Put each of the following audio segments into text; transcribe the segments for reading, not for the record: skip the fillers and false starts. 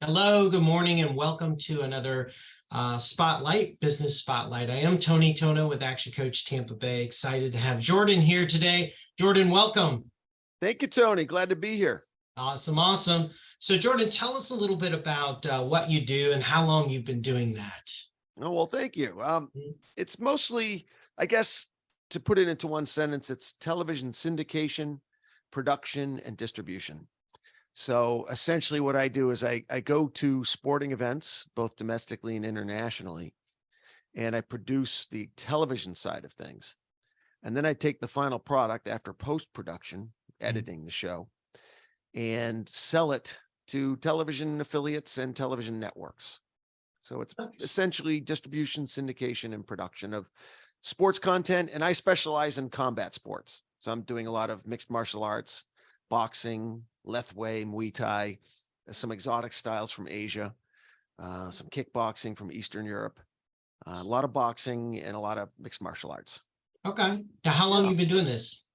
Hello, good morning, and welcome to another Business Spotlight. I am Tona with Action Coach Tampa Bay. Excited to have Jordan here today. Jordan, welcome. Thank you, Tony. Glad to be here. Awesome, awesome. So Jordan, tell us a little bit about what you do and how long you've been doing that. Oh, well, thank you. It's mostly, I guess, to put it into one sentence, it's television syndication, production, and distribution. So essentially what I do is I go to sporting events, both domestically and internationally, and I produce the television side of things. And then I take the final product after post-production, editing the show, and sell it to television affiliates and television networks. So it's essentially distribution, syndication, and production of sports content. And I specialize in combat sports. So I'm doing a lot of mixed martial arts, boxing, Lethwei, Muay Thai, some exotic styles from Asia, some kickboxing from Eastern Europe, a lot of boxing and a lot of mixed martial arts. Okay. Now, how long have you been doing this?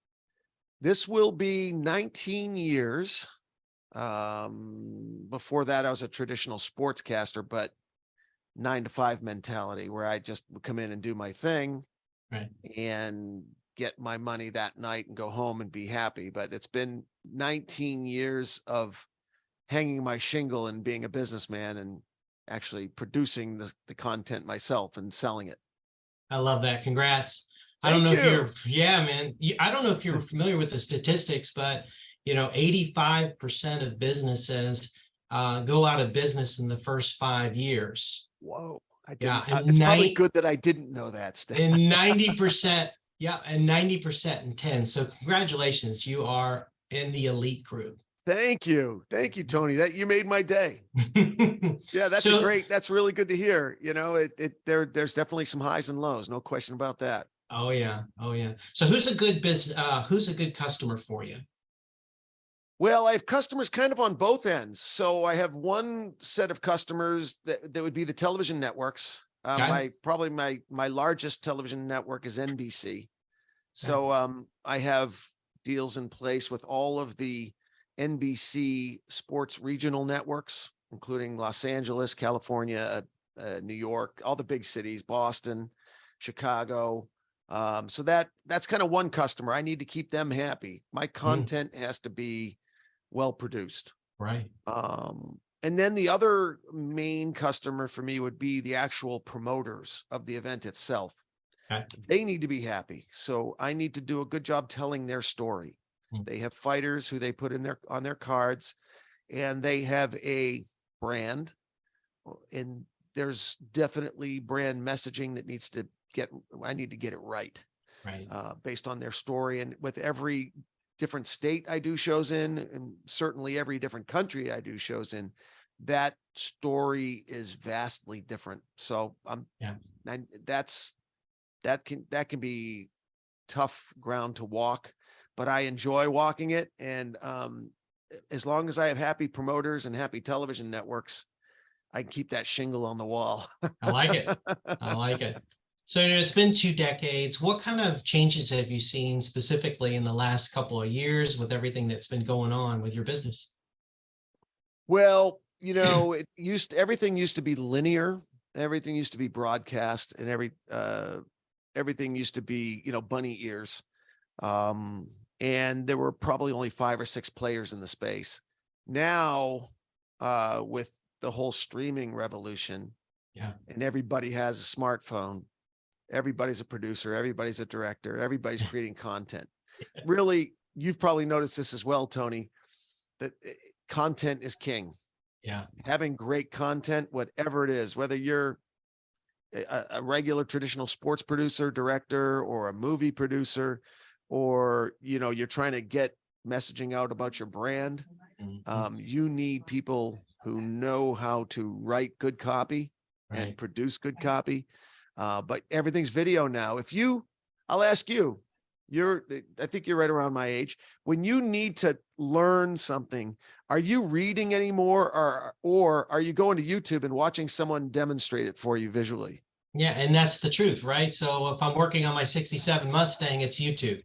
This will be 19 years. Before that, I was a traditional sportscaster, but 9-to-5 mentality where I just would come in and do my thing and get my money that night and go home and be happy. But it's been 19 years of hanging my shingle and being a businessman and actually producing the content myself and selling it. I love that. Congrats. I Thank don't know you. if you're, yeah, man. I don't know if you're familiar with the statistics, but 85% of businesses go out of business in the first 5 years. Whoa. Yeah, it's probably good that I didn't know that. And 90%, yeah, and 90% in 10. So congratulations, you are in the elite group. Thank you. Thank you, Tony. That you made my day. Yeah, that's that's really good to hear. There's definitely some highs and lows, no question about that. Oh yeah. Oh yeah. So who's a good who's a good customer for you? Well, I have customers kind of on both ends. So I have one set of customers that would be the television networks. Probably my largest television network is NBC. So I have deals in place with all of the NBC sports regional networks, including Los Angeles, California, New York, all the big cities, Boston, Chicago. So that's kind of one customer. I need to keep them happy. My content has to be well produced. Right. And then the other main customer for me would be the actual promoters of the event itself. Okay. They need to be happy. So I need to do a good job telling their story. They have fighters who they put on their cards, and they have a brand, and there's definitely brand messaging that I need to get it right. Based on their story. And with every different state I do shows in, and certainly every different country I do shows in, that story is vastly different. So that can be tough ground to walk, but I enjoy walking it. And as long as I have happy promoters and happy television networks, I can keep that shingle on the wall. I like it. I like it. So it's been 2 decades. What kind of changes have you seen specifically in the last couple of years with everything that's been going on with your business? Well, everything used to be linear. Everything used to be broadcast, and everything used to be, bunny ears. And there were probably only 5 or 6 players in the space. Now, with the whole streaming revolution, and everybody has a smartphone, everybody's a producer, everybody's a director, everybody's creating content. Really, you've probably noticed this as well, Tony, that content is king. Yeah. Having great content, whatever it is, whether you're a regular traditional sports producer, director, or a movie producer, or, you're trying to get messaging out about your brand, you need people who know how to write good copy and produce good copy. But everything's video now. I'll ask you, I think you're right around my age. When you need to learn something, are you reading anymore, or are you going to YouTube and watching someone demonstrate it for you visually? Yeah. And that's the truth, right? So if I'm working on my 67 Mustang, it's YouTube,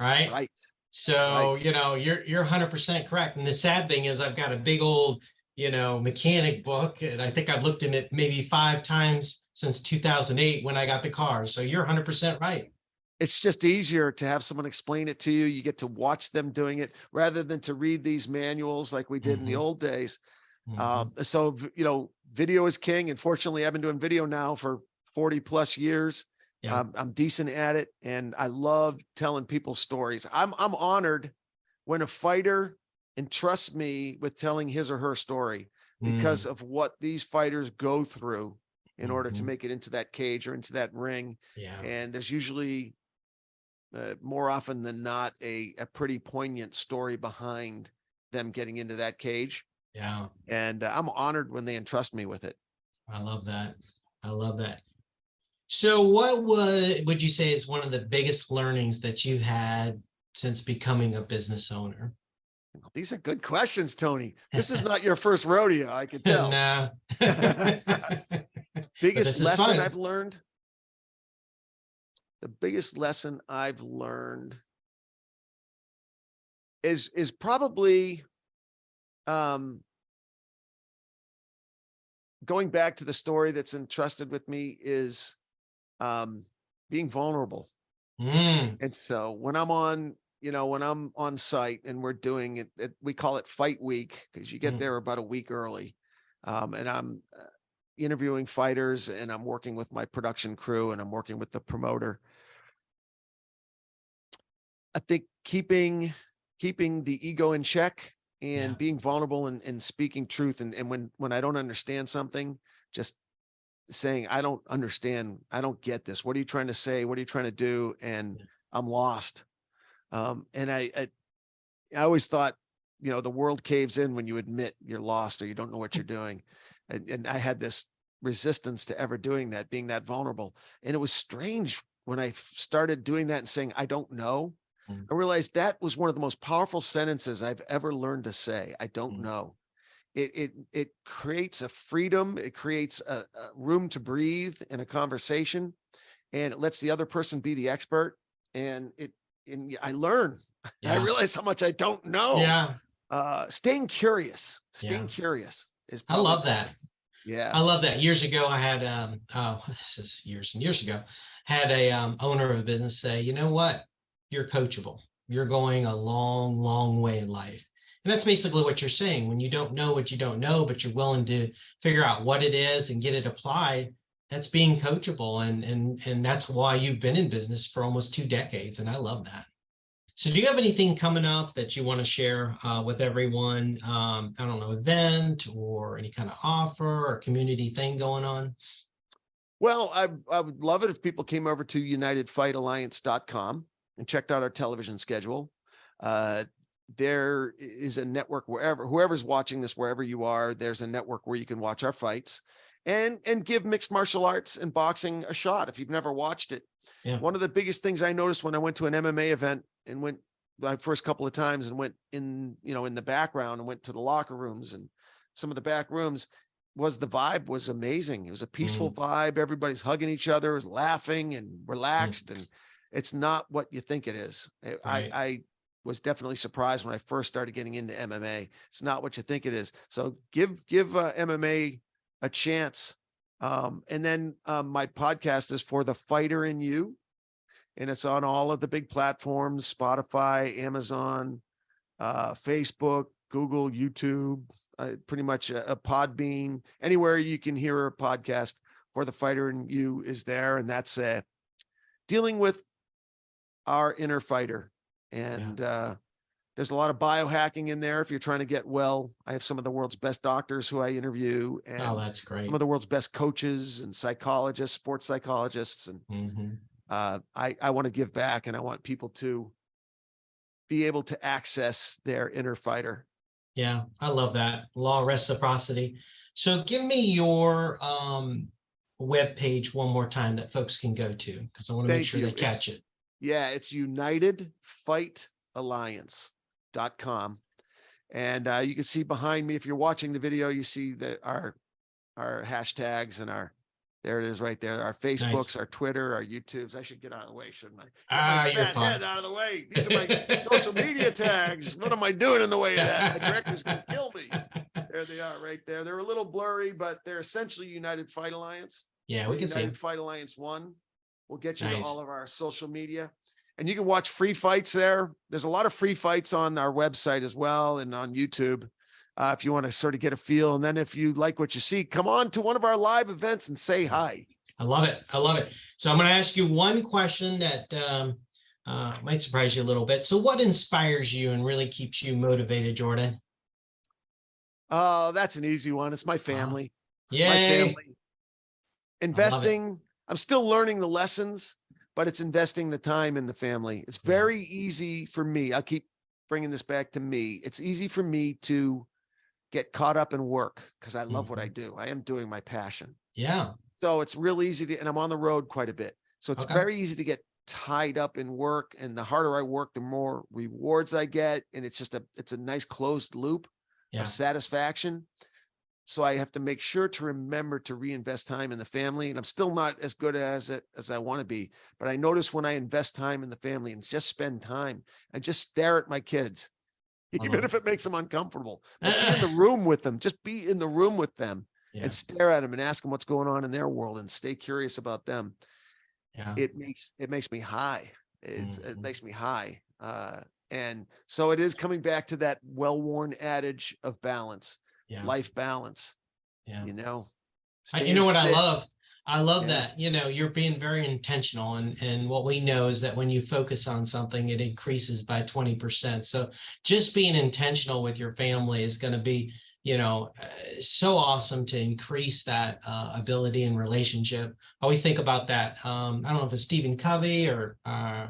right? Right. So, you're 100% correct. And the sad thing is I've got a big old, mechanic book. And I think I've looked in it maybe 5 times since 2008 when I got the car. So you're 100% right. It's just easier to have someone explain it to you. You get to watch them doing it rather than to read these manuals like we did in the Mhm, old days. mhm. Video is king. And fortunately, I've been doing video now for 40 plus years. Yeah. I'm decent at it. And I love telling people stories. I'm honored when a fighter entrusts me with telling his or her story because Mm, of what these fighters go through in order to mhm. make it into that cage or into that ring. Yeah. And there's usually more often than not a pretty poignant story behind them getting into that cage. Yeah. And I'm honored when they entrust me with it. I love that. I love that. So what would you say is one of the biggest learnings that you had since becoming a business owner? These are good questions, Tony. This is not your first rodeo, I can tell. No. But Biggest this is lesson fun. I've learned. The biggest lesson I've learned is probably um going back to the story that's entrusted with me is um being vulnerable. Mm, And so when I'm on site and we're doing it, we call it fight week because you get mm, there about a week early. And I'm interviewing fighters and I'm working with my production crew and I'm working with the promoter. I think keeping the ego in check yeah. and being vulnerable and speaking truth. And when I don't understand something, just saying, I don't understand. I don't get this. What are you trying to say? What are you trying to do? And Yeah. I'm lost. And I always thought, the world caves in when you admit you're lost or you don't know what you're doing. And I had this resistance to ever doing that, being that vulnerable. And it was strange when I started doing that and saying, I don't know. Mm, I realized that was one of the most powerful sentences I've ever learned to say. I don't mm, know. It creates a freedom. It creates a room to breathe in a conversation, and it lets the other person be the expert. And I learn. I yeah. realize how much I don't know. Yeah. Staying Yeah. curious is I probably love the that. yeah. I love that. Years ago, I had oh, this is years and years ago, had a owner of a business say, you know what? You're coachable. You're going a long, long way in life. And that's basically what you're saying. When you don't know what you don't know, but you're willing to figure out what it is and get it applied, that's being coachable. And that's why you've been in business for almost 2 decades. And I love that. So do you have anything coming up that you want to share with everyone? I don't know, event or any kind of offer or community thing going on? Well, I would love it if people came over to unitedfightalliance.com and checked out our television schedule. Uh, there is a network whoever's watching this, wherever you are, there's a network where you can watch our fights and give mixed martial arts and boxing a shot if you've never watched it. Yeah. One of the biggest things I noticed when I went to an MMA event and went my first couple of times and went in the background and went to the locker rooms and some of the back rooms was the vibe was amazing. It was a peaceful Mm, vibe. Everybody's hugging each other, was laughing and mm, relaxed. And it's not what you think it is. right. I was definitely surprised when I first started getting into MMA. It's not what you think it is. So give MMA a chance. And then my podcast is For the Fighter in You, and it's on all of the big platforms: Spotify, Amazon, Facebook, Google, YouTube, pretty much a Podbean, anywhere you can hear a podcast. For the Fighter in You is there, and that's dealing with our inner fighter. Yeah. And there's a lot of biohacking in there if you're trying to get well. I have some of the world's best doctors who I interview, Oh, and that's some of great. the world's best coaches and psychologists, sports psychologists, and Hmm. I want to give back, and I want people to be able to access their inner fighter. Yeah, I love that. Law of reciprocity. So give me your web page one more time that folks can go to because I want to make Thank sure they you. catch it. It's unitedfightalliance.com. And you can see behind me, if you're watching the video, you see that our hashtags and there it is right there. Our Nice. Facebooks, our Twitter, our YouTubes. I should get out of the way, shouldn't I? Get my Ah, you're fat fine. head out of the way. These are my social media tags. What am I doing in the way of that? My director's going to kill me. There they are right there. They're a little blurry, but they're essentially United Fight Alliance. Yeah, We're we can see United them. Fight Alliance 1. We'll get you to Nice. all of our social media. And you can watch free fights there. There's a lot of free fights on our website as well and on YouTube if you want to sort of get a feel. And then if you like what you see, come on to one of our live events and say hi. I love it. I love it. So I'm going to ask you one question that might surprise you a little bit. So what inspires you and really keeps you motivated, Jordan? Oh, that's an easy one. It's my family. Yay. My family. I love it. Investing. I'm still learning the lessons, but it's investing the time in the family. It's very easy for me. I'll keep bringing this back to me. It's easy for me to get caught up in work because I love what I do. I am doing my passion. Yeah. So it's real easy to, and I'm on the road quite a bit. So it's very easy to get tied up in work. And the harder I work, the more rewards I get. And it's just it's a nice closed loop of satisfaction. So I have to make sure to remember to reinvest time in the family. And I'm still not as good as it as I want to be. But I notice when I invest time in the family and just spend time and just stare at my kids, even if it makes them uncomfortable, but be in the room with them, just be in the room with them and stare at them and ask them what's going on in their world and stay curious about them. Yeah. It makes me high. It makes me high. And so it is coming back to that well-worn adage of balance, life balance, you know, you know what fit. I love that, you know, you're being very intentional and what we know is that when you focus on something, it increases by 20%. So just being intentional with your family is going to be, you know, so awesome to increase that ability and relationship. I always think about that. I don't know if it's Stephen Covey or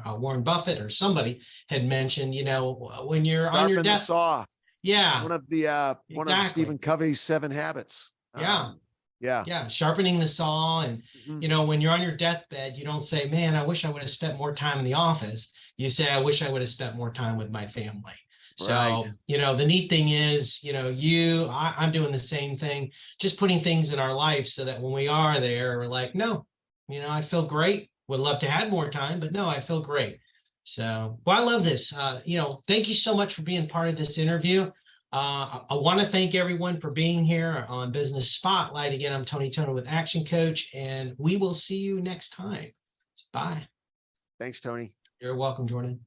Warren Buffett or somebody had mentioned, you know, when you're on your death. Saw. Yeah. One of Stephen Covey's 7 habits. Yeah. Sharpening the saw. And, you know, when you're on your deathbed, you don't say, man, I wish I would have spent more time in the office. You say, I wish I would have spent more time with my family. So, you know, the neat thing is, you know, I'm doing the same thing, just putting things in our life so that when we are there, we're like, no, you know, I feel great. Would love to have more time, but no, I feel great. So, well, I love this. You know, thank you so much for being part of this interview. I want to thank everyone for being here on Business Spotlight. Again, I'm Tona with Action Coach, and we will see you next time. Bye. Thanks, Tony. You're welcome, Jordan.